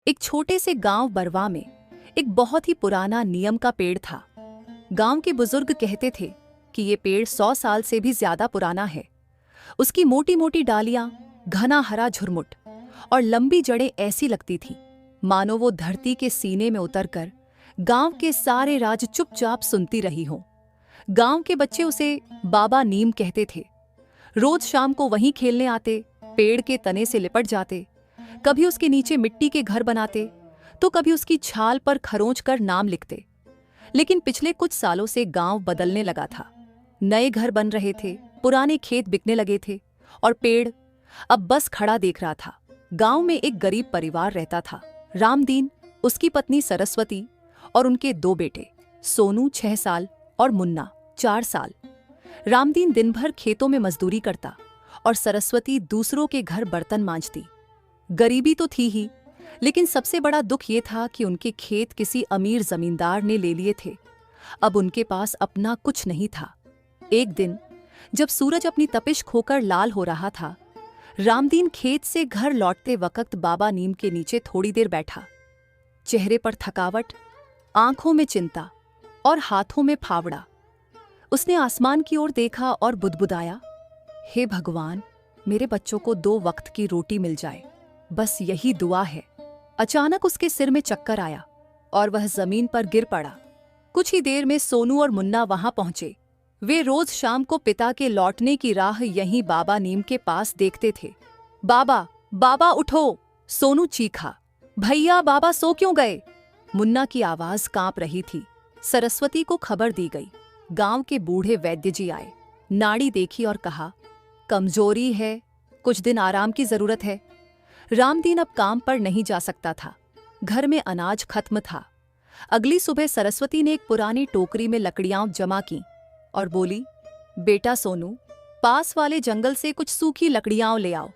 एक छोटे से गांव बरवा में एक बहुत ही पुराना नियम का पेड़ था। गांव के बुजुर्ग कहते थे कि ये पेड़ 100 साल से भी ज्यादा पुराना है। उसकी मोटी मोटी डालियां, घना हरा झुरमुट और लंबी जड़ें ऐसी लगती थीं मानो वो धरती के सीने में उतरकर गांव के सारे राज चुपचाप सुनती रही हों। गांव के बच्चे उसे बाबा नीम कहते थे। रोज शाम को वहीं खेलने आते, पेड़ के तने से लिपट जाते, कभी उसके नीचे मिट्टी के घर बनाते तो कभी उसकी छाल पर खरोंच कर नाम लिखते। लेकिन पिछले कुछ सालों से गांव बदलने लगा था। नए घर बन रहे थे, पुराने खेत बिकने लगे थे और पेड़ अब बस खड़ा देख रहा था। गांव में एक गरीब परिवार रहता था। रामदीन, उसकी पत्नी सरस्वती और उनके 2 बेटे, सोनू 6 साल और मुन्ना 4 साल। रामदीन दिन भर खेतों में मजदूरी करता और सरस्वती दूसरों के घर बर्तन मांजती। गरीबी तो थी ही, लेकिन सबसे बड़ा दुख ये था कि उनके खेत किसी अमीर जमींदार ने ले लिए थे। अब उनके पास अपना कुछ नहीं था। एक दिन जब सूरज अपनी तपिश खोकर लाल हो रहा था, रामदीन खेत से घर लौटते वक्त बाबा नीम के नीचे थोड़ी देर बैठा। चेहरे पर थकावट, आंखों में चिंता और हाथों में फावड़ा। उसने आसमान की ओर देखा और बुदबुदाया, हे भगवान, मेरे बच्चों को 2 वक्त की रोटी मिल जाए, बस यही दुआ है। अचानक उसके सिर में चक्कर आया और वह जमीन पर गिर पड़ा। कुछ ही देर में सोनू और मुन्ना वहां पहुंचे। वे रोज शाम को पिता के लौटने की राह यहीं बाबा नीम के पास देखते थे। बाबा, बाबा उठो! सोनू चीखा। भैया, बाबा सो क्यों गए? मुन्ना की आवाज कांप रही थी। सरस्वती को खबर दी गई। गांव के बूढ़े वैद्य जी आए, नाड़ी देखी और कहा, कमजोरी है, कुछ दिन आराम की जरूरत है। रामदीन अब काम पर नहीं जा सकता था। घर में अनाज खत्म था। अगली सुबह सरस्वती ने एक पुरानी टोकरी में लकड़ियां जमा की और बोली, बेटा सोनू, पास वाले जंगल से कुछ सूखी लकड़ियां ले आओ,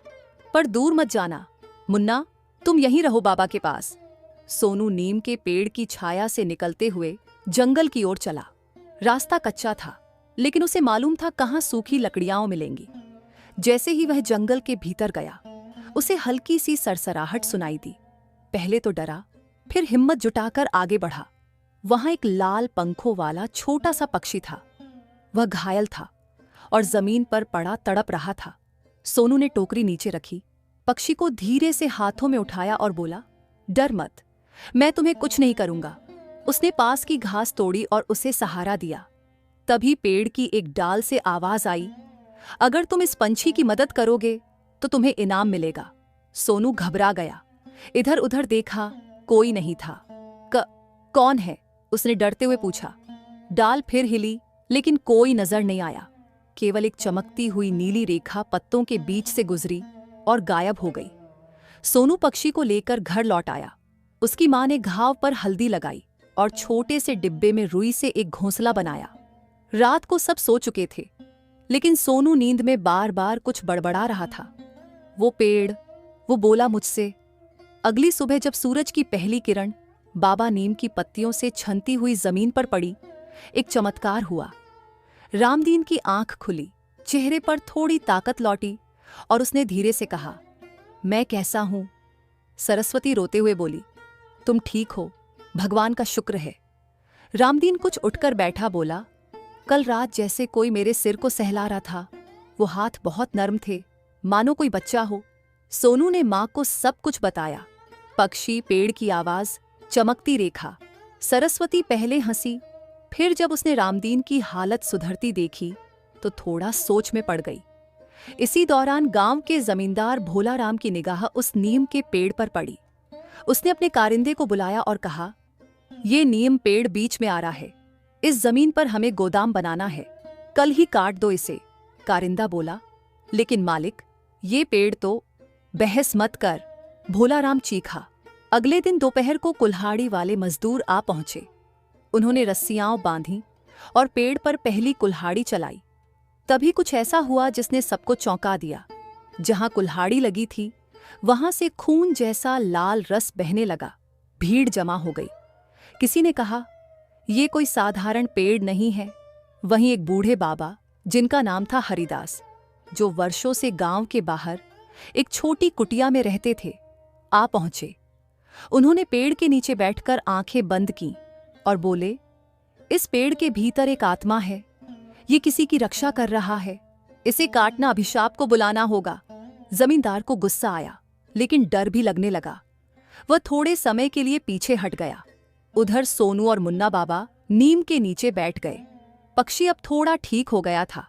पर दूर मत जाना। मुन्ना, तुम यहीं रहो बाबा के पास। सोनू नीम के पेड़ की छाया से निकलते हुए जंगल की ओर चला। रास्ता कच्चा था, लेकिन उसे मालूम था कहाँ सूखी लकड़ियां मिलेंगी। जैसे ही वह जंगल के भीतर गया, उसे हल्की सी सरसराहट सुनाई दी। पहले तो डरा, फिर हिम्मत जुटाकर आगे बढ़ा। वहां एक लाल पंखों वाला छोटा सा पक्षी था। वह घायल था और जमीन पर पड़ा तड़प रहा था। सोनू ने टोकरी नीचे रखी, पक्षी को धीरे से हाथों में उठाया और बोला, डर मत, मैं तुम्हें कुछ नहीं करूंगा। उसने पास की घास तोड़ी और उसे सहारा दिया। तभी पेड़ की एक डाल से आवाज आई, अगर तुम इस पंछी की मदद करोगे तो तुम्हें इनाम मिलेगा। सोनू घबरा गया। इधर उधर देखा, कोई नहीं था। कौन है? उसने डरते हुए पूछा। डाल फिर हिली, लेकिन कोई नजर नहीं आया। केवल एक चमकती हुई नीली रेखा पत्तों के बीच से गुजरी और गायब हो गई। सोनू पक्षी को लेकर घर लौट आया। उसकी मां ने घाव पर हल्दी लगाई और छोटे से डिब्बे में रुई से एक घोंसला बनाया। रात को सब सो चुके थे, लेकिन सोनू नींद में बार बार कुछ बड़बड़ा रहा था। वो पेड़, वो बोला मुझसे। अगली सुबह जब सूरज की पहली किरण बाबा नीम की पत्तियों से छनती हुई जमीन पर पड़ी, एक चमत्कार हुआ। रामदीन की आंख खुली, चेहरे पर थोड़ी ताकत लौटी और उसने धीरे से कहा, मैं कैसा हूं? सरस्वती रोते हुए बोली, तुम ठीक हो, भगवान का शुक्र है। रामदीन कुछ उठकर बैठा, बोला, कल रात जैसे कोई मेरे सिर को सहला रहा था। वो हाथ बहुत नर्म थे, मानो कोई बच्चा हो। सोनू ने मां को सब कुछ बताया। पक्षी, पेड़ की आवाज, चमकती रेखा। सरस्वती पहले हंसी, फिर जब उसने रामदीन की हालत सुधरती देखी तो थोड़ा सोच में पड़ गई। इसी दौरान गांव के जमींदार भोलाराम की निगाह उस नीम के पेड़ पर पड़ी। उसने अपने कारिंदे को बुलाया और कहा, ये नीम पेड़ बीच में आ रहा है, इस जमीन पर हमें गोदाम बनाना है, कल ही काट दो इसे। कारिंदा बोला, लेकिन मालिक, ये पेड़ तो। बहस मत कर, भोलाराम चीखा। अगले दिन दोपहर को कुल्हाड़ी वाले मजदूर आ पहुंचे। उन्होंने रस्सियां बांधी और पेड़ पर पहली कुल्हाड़ी चलाई। तभी कुछ ऐसा हुआ जिसने सबको चौंका दिया। जहां कुल्हाड़ी लगी थी, वहां से खून जैसा लाल रस बहने लगा। भीड़ जमा हो गई। किसी ने कहा, ये कोई साधारण पेड़ नहीं है। वहीं एक बूढ़े बाबा, जिनका नाम था हरिदास, जो वर्षों से गांव के बाहर एक छोटी कुटिया में रहते थे, आ पहुंचे। उन्होंने पेड़ के नीचे बैठकर आंखें बंद की और बोले, इस पेड़ के भीतर एक आत्मा है, ये किसी की रक्षा कर रहा है, इसे काटना अभिशाप को बुलाना होगा। जमींदार को गुस्सा आया, लेकिन डर भी लगने लगा। वह थोड़े समय के लिए पीछे हट गया। उधर सोनू और मुन्ना बाबा नीम के नीचे बैठ गए। पक्षी अब थोड़ा ठीक हो गया था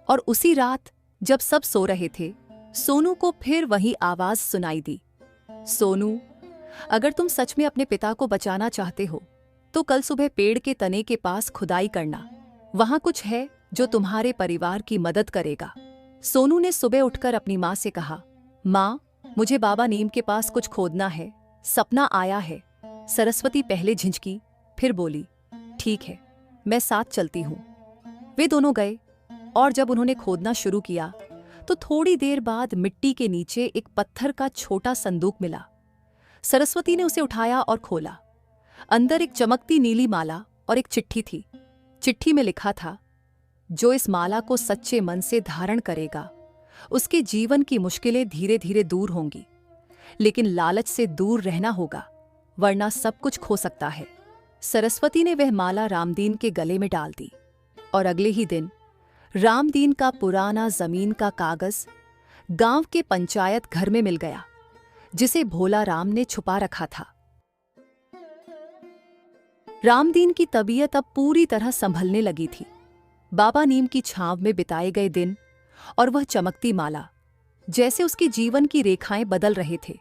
और उसी रात जब सब सो रहे थे, सोनू को फिर वही आवाज सुनाई दी। सोनू, अगर तुम सच में अपने पिता को बचाना चाहते हो तो कल सुबह पेड़ के तने के पास खुदाई करना, वहां कुछ है जो तुम्हारे परिवार की मदद करेगा। सोनू ने सुबह उठकर अपनी माँ से कहा, माँ, मुझे बाबा नीम के पास कुछ खोदना है, सपना आया है। सरस्वती पहले झिझकी, फिर बोली, ठीक है, मैं साथ चलती हूं। वे दोनों गए और जब उन्होंने खोदना शुरू किया तो थोड़ी देर बाद मिट्टी के नीचे एक पत्थर का छोटा संदूक मिला। सरस्वती ने उसे उठाया और खोला। अंदर एक चमकती नीली माला और एक चिट्ठी थी। चिट्ठी में लिखा था, जो इस माला को सच्चे मन से धारण करेगा उसके जीवन की मुश्किलें धीरे धीरे दूर होंगी, लेकिन लालच से दूर रहना होगा, वरना सब कुछ खो सकता है। सरस्वती ने वह माला रामदीन के गले में डाल दी और अगले ही दिन रामदीन का पुराना जमीन का कागज गांव के पंचायत घर में मिल गया, जिसे भोला राम ने छुपा रखा था। रामदीन की तबीयत अब पूरी तरह संभलने लगी थी। बाबा नीम की छांव में बिताए गए दिन और वह चमकती माला जैसे उसके जीवन की रेखाएं बदल रहे थे।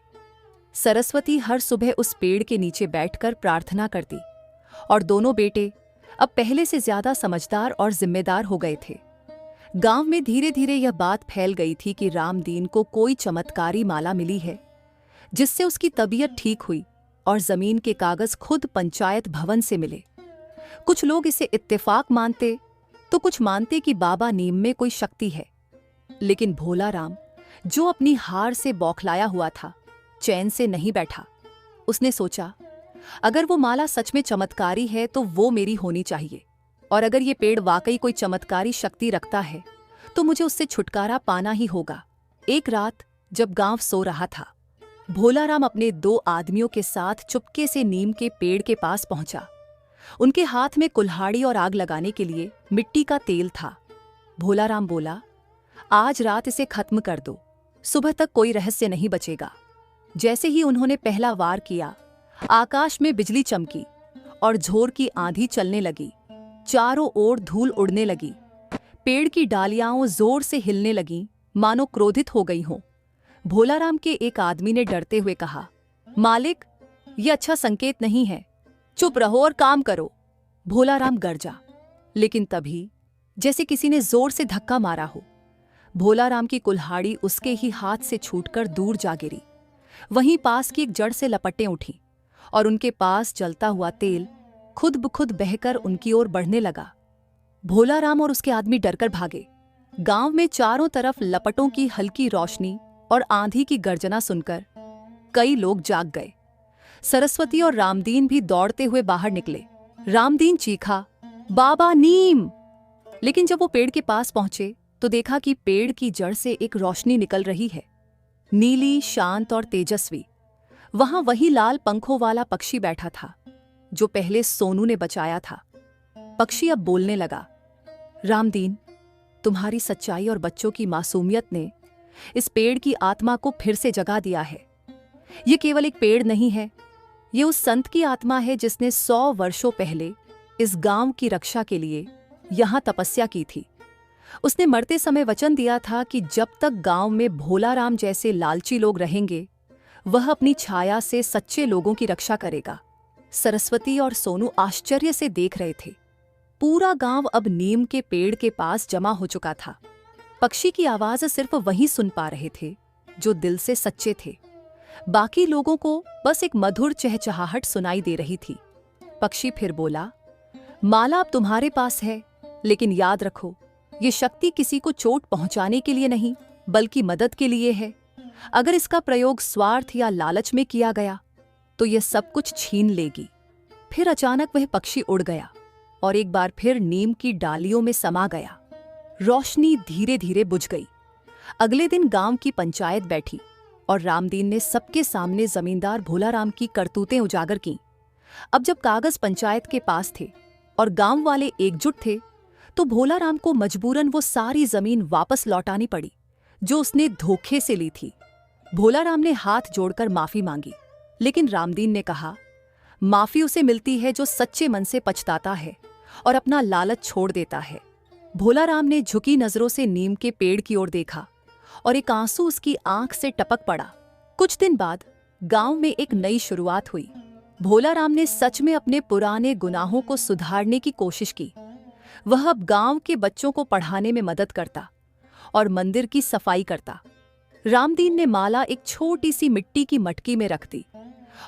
सरस्वती हर सुबह उस पेड़ के नीचे बैठकर प्रार्थना करती और दोनों बेटे अब पहले से ज्यादा समझदार और जिम्मेदार हो गए थे। गांव में धीरे धीरे यह बात फैल गई थी कि रामदीन को कोई चमत्कारी माला मिली है, जिससे उसकी तबीयत ठीक हुई और जमीन के कागज खुद पंचायत भवन से मिले। कुछ लोग इसे इत्तेफाक मानते तो कुछ मानते कि बाबा नीम में कोई शक्ति है, लेकिन भोला राम, जो अपनी हार से बौखलाया हुआ था, चैन से नहीं बैठा। उसने सोचा, अगर वो माला सच में चमत्कारी है तो वो मेरी होनी चाहिए, और अगर ये पेड़ वाकई कोई चमत्कारी शक्ति रखता है तो मुझे उससे छुटकारा पाना ही होगा। एक रात जब गांव सो रहा था, भोला राम अपने 2 आदमियों के साथ चुपके से नीम के पेड़ के पास पहुंचा। उनके हाथ में कुल्हाड़ी और आग लगाने के लिए मिट्टी का तेल था। भोला राम बोला, आज रात इसे खत्म कर दो, सुबह तक कोई रहस्य नहीं बचेगा। जैसे ही उन्होंने पहला वार किया, आकाश में बिजली चमकी और झोर की आंधी चलने लगी। चारों ओर धूल उड़ने लगी। पेड़ की डालियां जोर से हिलने लगीं, मानो क्रोधित हो गई हों। भोला राम के एक आदमी ने डरते हुए कहा, मालिक, यह अच्छा संकेत नहीं है, चुप रहो और काम करो। भोला राम गरजा, लेकिन तभी जैसे किसी ने जोर से धक्का मारा हो, भोला राम की कुल्हाड़ी उसके ही हाथ से छूटकर दूर जा गिरी। वहीं पास की एक जड़ से लपटें उठी और उनके पास जलता हुआ तेल खुद ब खुद बहकर उनकी ओर बढ़ने लगा। भोला राम और उसके आदमी डरकर भागे। गांव में चारों तरफ लपटों की हल्की रोशनी और आंधी की गर्जना सुनकर कई लोग जाग गए। सरस्वती और रामदीन भी दौड़ते हुए बाहर निकले। रामदीन चीखा, बाबा नीम! लेकिन जब वो पेड़ के पास पहुंचे तो देखा कि पेड़ की जड़ से एक रोशनी निकल रही है, नीली, शांत और तेजस्वी। वहां वही लाल पंखों वाला पक्षी बैठा था जो पहले सोनू ने बचाया था। पक्षी अब बोलने लगा, रामदीन, तुम्हारी सच्चाई और बच्चों की मासूमियत ने इस पेड़ की आत्मा को फिर से जगा दिया है। ये केवल एक पेड़ नहीं है, ये उस संत की आत्मा है जिसने 100 वर्षों पहले इस गांव की रक्षा के लिए यहां तपस्या की थी। उसने मरते समय वचन दिया था कि जब तक गांव में भोला राम जैसे लालची लोग रहेंगे, वह अपनी छाया से सच्चे लोगों की रक्षा करेगा। सरस्वती और सोनू आश्चर्य से देख रहे थे। पूरा गांव अब नीम के पेड़ के पास जमा हो चुका था। पक्षी की आवाज सिर्फ वही सुन पा रहे थे जो दिल से सच्चे थे। बाकी लोगों को बस एक मधुर चहचहाहट सुनाई दे रही थी। पक्षी फिर बोला, माला अब तुम्हारे पास है, लेकिन याद रखो, ये शक्ति किसी को चोट पहुंचाने के लिए नहीं, बल्कि मदद के लिए है। अगर इसका प्रयोग स्वार्थ या लालच में किया गया तो यह सब कुछ छीन लेगी। फिर अचानक वह पक्षी उड़ गया और एक बार फिर नीम की डालियों में समा गया। रोशनी धीरे धीरे बुझ गई। अगले दिन गांव की पंचायत बैठी। और रामदीन ने सबके सामने जमींदार भोलाराम की करतूतें उजागर कीं। अब जब कागज पंचायत के पास थे और गांव वाले एकजुट थे, तो भोलाराम को मजबूरन वो सारी जमीन वापस लौटानी पड़ी जो उसने धोखे से ली थी। भोलाराम ने हाथ जोड़कर माफी मांगी, लेकिन रामदीन ने कहा, माफी उसे मिलती है जो सच्चे मन से पछताता है और अपना लालच छोड़ देता है। भोलाराम ने झुकी नजरों से नीम के पेड़ की ओर देखा और एक आंसू उसकी आंख से टपक पड़ा। कुछ दिन बाद गांव में एक नई शुरुआत हुई। भोलाराम ने सच में अपने पुराने गुनाहों को सुधारने की कोशिश की। वह अब गांव के बच्चों को पढ़ाने में मदद करता और मंदिर की सफाई करता। रामदीन ने माला एक छोटी सी मिट्टी की मटकी में रख दी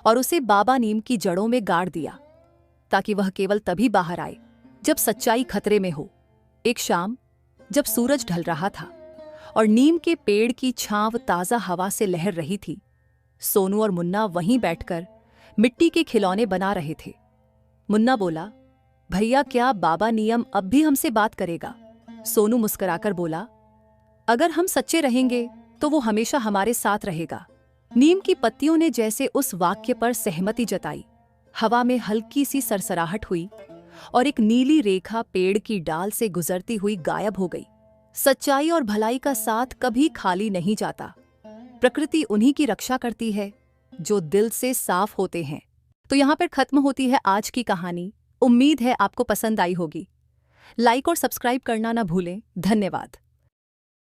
और उसे बाबा नीम की जड़ों में गाड़ दिया, ताकि वह केवल तभी बाहर आए जब सच्चाई खतरे में हो। एक शाम जब सूरज ढल रहा था और नीम के पेड़ की छांव ताजा हवा से लहर रही थी, सोनू और मुन्ना वहीं बैठकर मिट्टी के खिलौने बना रहे थे। मुन्ना बोला, भैया क्या बाबा नियम अब भी हमसे बात करेगा? सोनू मुस्कुराकर बोला, अगर हम सच्चे रहेंगे तो वो हमेशा हमारे साथ रहेगा। नीम की पत्तियों ने जैसे उस वाक्य पर सहमति जताई। हवा में हल्की सी सरसराहट हुई और एक नीली रेखा पेड़ की डाल से गुजरती हुई गायब हो गई। सच्चाई और भलाई का साथ कभी खाली नहीं जाता। प्रकृति उन्हीं की रक्षा करती है जो दिल से साफ होते हैं। तो यहाँ पर खत्म होती है आज की कहानी। उम्मीद है आपको पसंद आई होगी। लाइक और सब्सक्राइब करना ना भूलें। धन्यवाद।